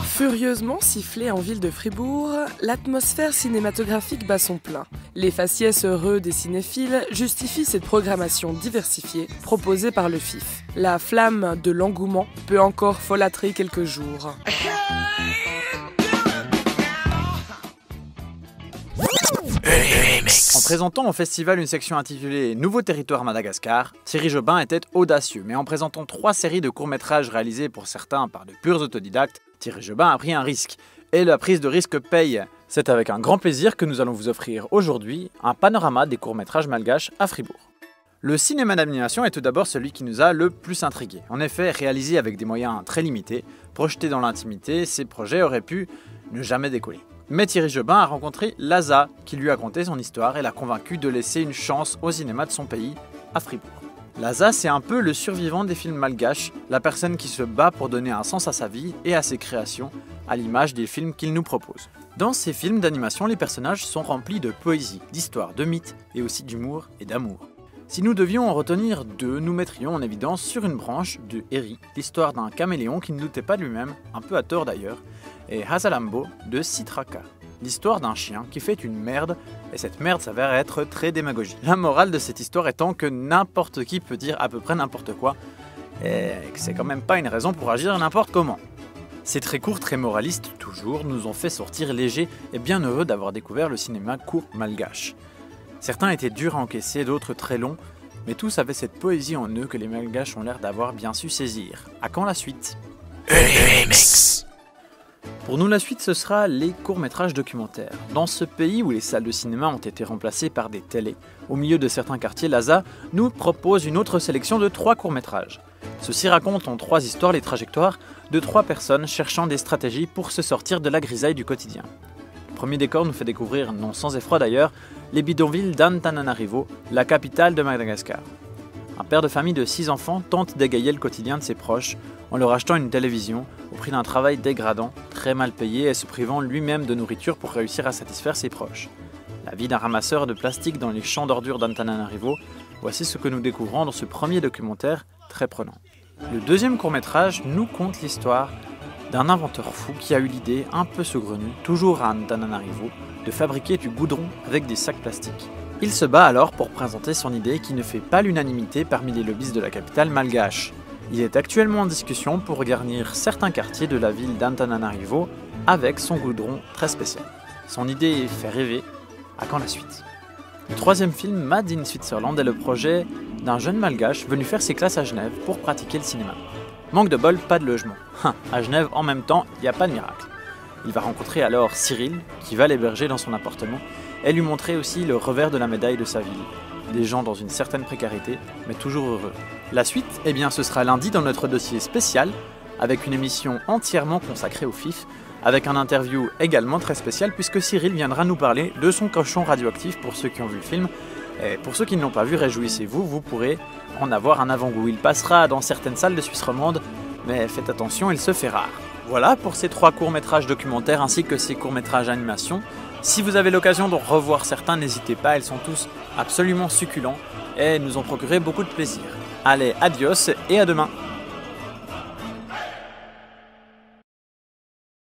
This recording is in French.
Furieusement sifflée en ville de Fribourg, l'atmosphère cinématographique bat son plein. Les faciès heureux des cinéphiles justifient cette programmation diversifiée proposée par le FIF. La flamme de l'engouement peut encore folâtrer quelques jours. En présentant au festival une section intitulée « Nouveau territoire Madagascar », Thierry Jobin était audacieux, mais en présentant 3 séries de courts-métrages réalisés pour certains par de purs autodidactes, Thierry Jobin a pris un risque. Et la prise de risque paye. C'est avec un grand plaisir que nous allons vous offrir aujourd'hui un panorama des courts-métrages malgaches à Fribourg. Le cinéma d'animation est tout d'abord celui qui nous a le plus intrigués. En effet, réalisé avec des moyens très limités, projetés dans l'intimité, ces projets auraient pu ne jamais décoller. Mais Thierry Jobin a rencontré Laza, qui lui a conté son histoire et l'a convaincu de laisser une chance au cinéma de son pays, à Fribourg. Laza, c'est un peu le survivant des films malgaches, la personne qui se bat pour donner un sens à sa vie et à ses créations, à l'image des films qu'il nous propose. Dans ces films d'animation, les personnages sont remplis de poésie, d'histoire, de mythes et aussi d'humour et d'amour. Si nous devions en retenir 2, nous mettrions en évidence sur une branche de Eri, l'histoire d'un caméléon qui ne doutait pas de lui-même, un peu à tort d'ailleurs, et Hasalambo de Sitraka, l'histoire d'un chien qui fait une merde, et cette merde s'avère être très démagogique. La morale de cette histoire étant que n'importe qui peut dire à peu près n'importe quoi, et que c'est quand même pas une raison pour agir n'importe comment. Ces très courts, très moralistes toujours, nous ont fait sortir légers et bien heureux d'avoir découvert le cinéma court malgache. Certains étaient durs à encaisser, d'autres très longs, mais tous avaient cette poésie en eux que les malgaches ont l'air d'avoir bien su saisir. À quand la suite ? Pour nous, la suite, ce sera les courts-métrages documentaires. Dans ce pays où les salles de cinéma ont été remplacées par des télés, au milieu de certains quartiers, Laza nous propose une autre sélection de 3 courts-métrages. Ceux-ci racontent en 3 histoires les trajectoires de 3 personnes cherchant des stratégies pour se sortir de la grisaille du quotidien. Le premier décor nous fait découvrir, non sans effroi d'ailleurs, les bidonvilles d'Antananarivo, la capitale de Madagascar. Un père de famille de 6 enfants tente d'égayer le quotidien de ses proches en leur achetant une télévision au prix d'un travail dégradant, très mal payé et se privant lui-même de nourriture pour réussir à satisfaire ses proches. La vie d'un ramasseur de plastique dans les champs d'ordures d'Antananarivo, voici ce que nous découvrons dans ce premier documentaire très prenant. Le deuxième court-métrage nous conte l'histoire d'un inventeur fou qui a eu l'idée, un peu saugrenue, toujours à Antananarivo, de fabriquer du goudron avec des sacs plastiques. Il se bat alors pour présenter son idée qui ne fait pas l'unanimité parmi les lobbyistes de la capitale malgache. Il est actuellement en discussion pour garnir certains quartiers de la ville d'Antananarivo avec son goudron très spécial. Son idée fait rêver, à quand la suite ? Le troisième film, Mad in Switzerland, est le projet d'un jeune malgache venu faire ses classes à Genève pour pratiquer le cinéma. Manque de bol, pas de logement. À Genève, en même temps, il n'y a pas de miracle. Il va rencontrer alors Cyril, qui va l'héberger dans son appartement, et lui montrer aussi le revers de la médaille de sa ville. Des gens dans une certaine précarité, mais toujours heureux. La suite, eh bien, ce sera lundi dans notre dossier spécial, avec une émission entièrement consacrée au FIF, avec un interview également très spécial, puisque Cyril viendra nous parler de son cochon radioactif pour ceux qui ont vu le film. Et pour ceux qui ne l'ont pas vu, réjouissez-vous, vous pourrez en avoir un avant-goût. Il passera dans certaines salles de Suisse romande, mais faites attention, il se fait rare. Voilà pour ces 3 courts-métrages documentaires ainsi que ces courts-métrages animation. Si vous avez l'occasion d'en revoir certains, n'hésitez pas, ils sont tous absolument succulents et nous ont procuré beaucoup de plaisir. Allez, adios et à demain!